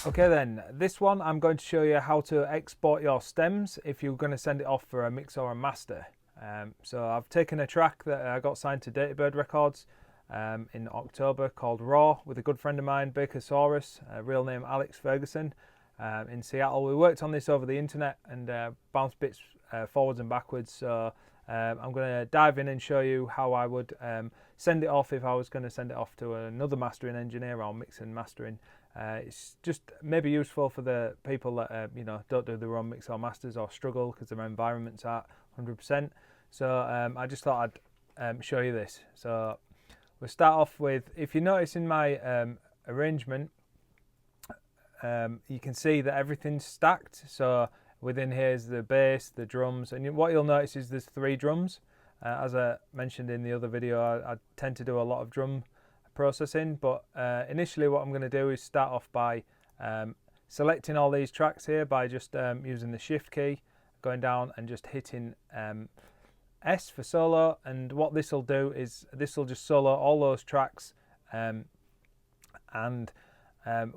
Okay then, this one I'm going to show you how to export your stems if you're going to send it off for a mix or a master. So I've taken a track that I got signed to Databird Records in October called Raw with a good friend of mine, Bakersaurus, real name Alex Ferguson, in Seattle. We worked on this over the internet and bounced bits forwards and backwards. So I'm going to dive in and show you how I would send it off if I was going to send it off to another mastering engineer or mix and mastering. It's just maybe useful for the people that don't do their own mix or masters or struggle because their environments aren't 100%. So I just thought I'd show you this. So we'll start off with, if you notice in my arrangement, you can see that everything's stacked. So within here is the bass, the drums, and what you'll notice is there's 3 drums. As I mentioned in the other video, I tend to do a lot of drum processing, but initially what I'm going to do is start off by selecting all these tracks here by just using the shift key, going down and just hitting S for solo, and what this will do is this will just solo all those tracks, and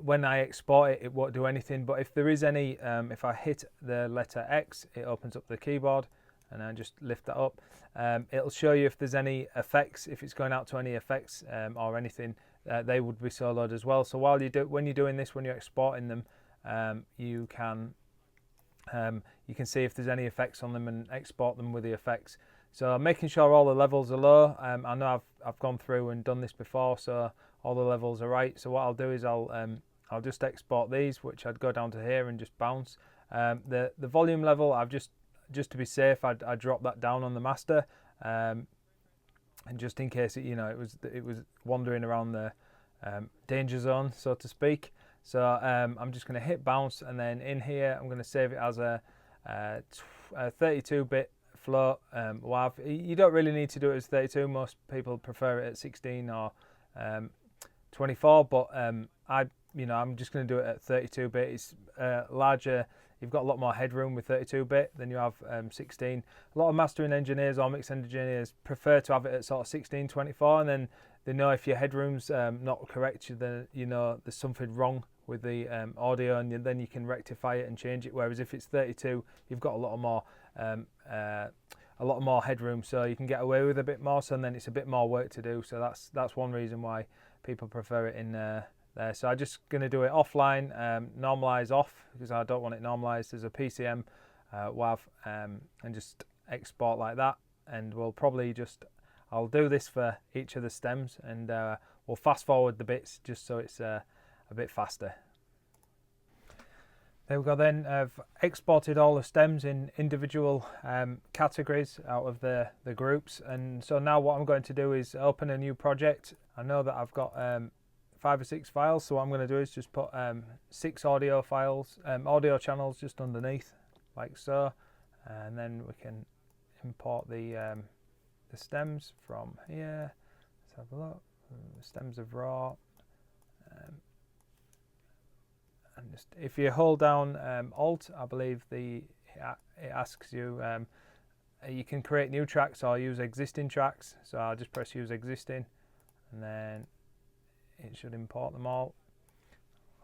when I export it, it won't do anything, but if there is any, if I hit the letter X, it opens up the keyboard, and I just lift that up. It'll show you if there's any effects, if it's going out to any effects or anything, they would be soloed as well. So while when you're doing this, when you're exporting them, you can see if there's any effects on them and export them with the effects. So making sure all the levels are low. I know I've gone through and done this before, so all the levels are right. So what I'll do is I'll just export these, which I'd go down to here and just bounce. The volume level, I've just to be safe, I dropped that down on the master, and just in case it was wandering around the danger zone, so to speak. So I'm just going to hit bounce, and then in here I'm going to save it as a 32-bit float WAV. You don't really need to do it as 32. Most people prefer it at 16 or 24, but I'm just going to do it at 32-bit. It's larger. You've got a lot more headroom with 32-bit than you have 16. A lot of mastering engineers or mix engineers prefer to have it at sort of 16, 24, and then they know if your headroom's not correct, then there's something wrong with the audio, and then you can rectify it and change it. Whereas if it's 32, you've got a lot more headroom, so you can get away with a bit more. So then it's a bit more work to do. So that's one reason why people prefer it in there. So I'm just going to do it offline, normalize off, because I don't want it normalized as a PCM WAV, and just export like that. And we'll probably I'll do this for each of the stems, and we'll fast forward the bits just so it's a bit faster. There we go then. I've exported all the stems in individual categories out of the groups, and so now what I'm going to do is open a new project. I know that I've got 5 or 6 files, so what I'm going to do is just put 6 audio files, audio channels just underneath, like so, and then we can import the stems from here. Let's have a look. The stems of raw, and just if you hold down Alt, I believe it asks you you can create new tracks or use existing tracks. So I'll just press use existing, and then it should import them all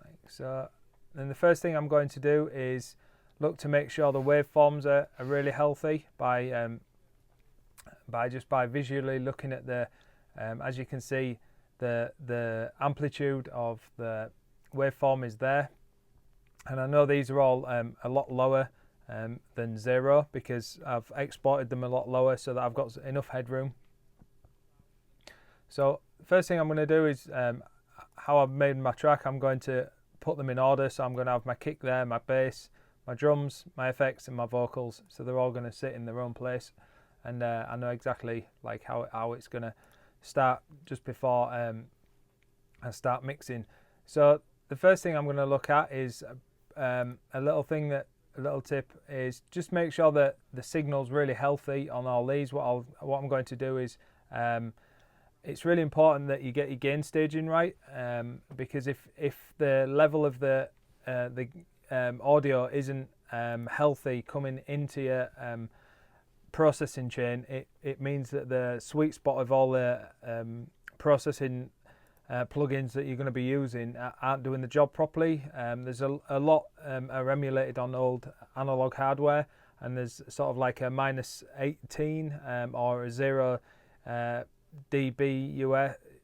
like so. Then the first thing I'm going to do is look to make sure the waveforms are really healthy by visually looking at the as you can see, the amplitude of the waveform is there, and I know these are all a lot lower than 0 because I've exported them a lot lower so that I've got enough headroom. So first thing I'm going to do is how I've made my track. I'm going to put them in order. So I'm going to have my kick there, my bass, my drums, my effects, and my vocals. So they're all going to sit in their own place, and I know exactly like how it's going to start just before I start mixing. So the first thing I'm going to look at is a little tip is just make sure that the signal's really healthy on all these. What I'm going to do is it's really important that you get your gain staging right, because if the level of the audio isn't healthy coming into your processing chain, it means that the sweet spot of all the processing plugins that you're going to be using aren't doing the job properly. There's a lot are emulated on old analog hardware, and there's sort of like a -18 or a 0 dB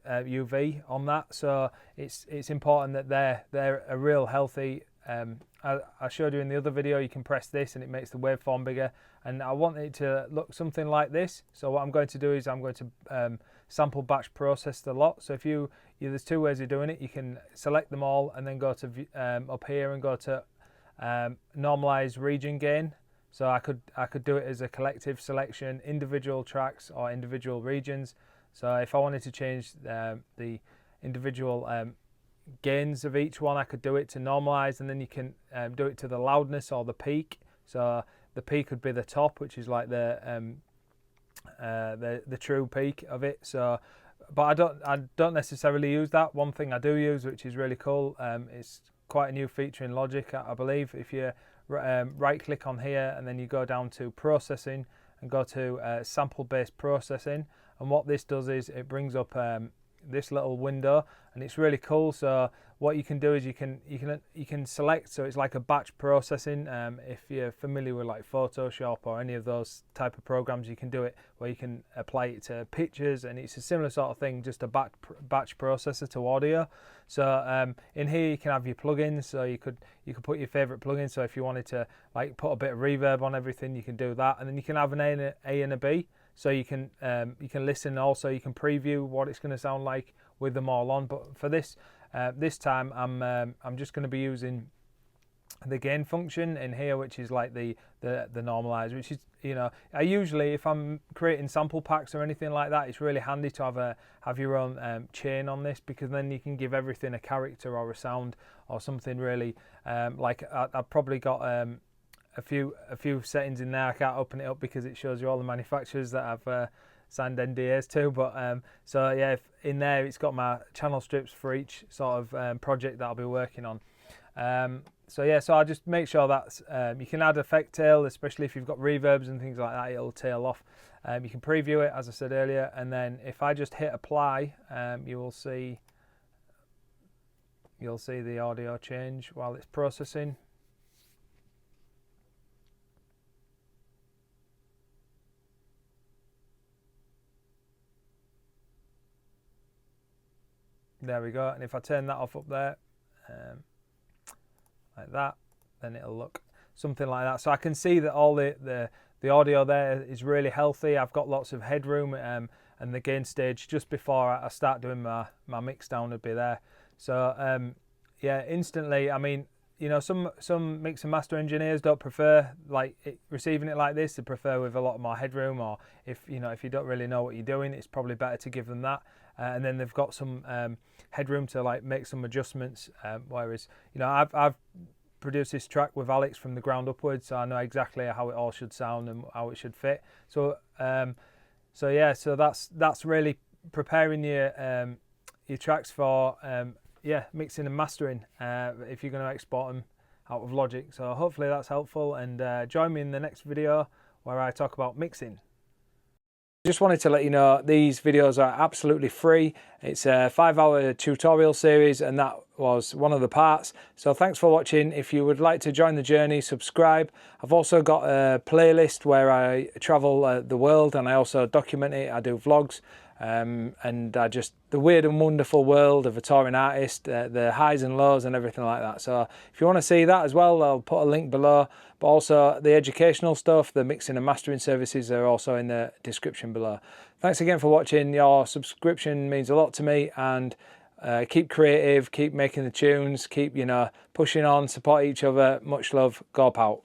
UV on that, so it's important that they're a real healthy. I showed you in the other video, you can press this and it makes the waveform bigger, and I want it to look something like this. So what I'm going to do is I'm going to sample batch process the lot. So if there's two ways of doing it. You can select them all and then go to up here and go to normalize region gain. So I could do it as a collective selection, individual tracks or individual regions. So if I wanted to change the individual gains of each one, I could do it to normalize, and then you can do it to the loudness or the peak. So the peak would be the top, which is like the true peak of it. So, but I don't necessarily use that. One thing I do use, which is really cool, it's quite a new feature in Logic, I believe. If you right click on here and then you go down to processing and go to sample based processing, and what this does is it brings up this little window, and it's really cool. So what you can do is you can select, so it's like a batch processing. If you're familiar with like Photoshop or any of those type of programs, you can do it where you can apply it to pictures, and it's a similar sort of thing, just a batch processor to audio. So in here you can have your plugins, so you could put your favorite plugin. So if you wanted to like put a bit of reverb on everything, you can do that, and then you can have an A and a B. So you can listen. Also, you can preview what it's going to sound like with them all on. But for this time, I'm just going to be using the gain function in here, which is like the normalize, which is, you know, I usually, if I'm creating sample packs or anything like that, it's really handy to have your own chain on this, because then you can give everything a character or a sound or something really. Like I've probably got a few settings in there. I can't open it up because it shows you all the manufacturers that I've signed NDAs to, but so yeah, in there it's got my channel strips for each sort of project that I'll be working on. So yeah, so I just make sure that you can add effect tail, especially if you've got reverbs and things like that, it'll tail off. You can preview it, as I said earlier, and then if I just hit apply, you'll see the audio change while it's processing. There we go, and if I turn that off up there, like that, then it'll look something like that. So I can see that all the audio there is really healthy. I've got lots of headroom, and the gain stage just before I start doing my mix down would be there. So yeah, instantly, I mean, you know, some mix and master engineers don't prefer receiving it like this. They prefer with a lot more headroom, or if you don't really know what you're doing, it's probably better to give them that. And then they've got some headroom to like make some adjustments. Whereas, you know, I've produced this track with Alex from the ground upwards, so I know exactly how it all should sound and how it should fit. So so yeah, so that's really preparing your tracks for yeah, mixing and mastering if you're going to export them out of Logic. So hopefully that's helpful, and join me in the next video where I talk about mixing. Just wanted to let you know these videos are absolutely free. It's a 5-hour tutorial series, and that was one of the parts. So thanks for watching. If you would like to join the journey, subscribe. I've also got a playlist where I travel the world, and I also document it. I do vlogs, and the weird and wonderful world of a touring artist, the highs and lows and everything like that. So if you want to see that as well, I'll put a link below. But also the educational stuff, the mixing and mastering services are also in the description below. Thanks again for watching. Your subscription means a lot to me, and keep creative, keep making the tunes, keep, you know, pushing on, support each other. Much love. GAWP out.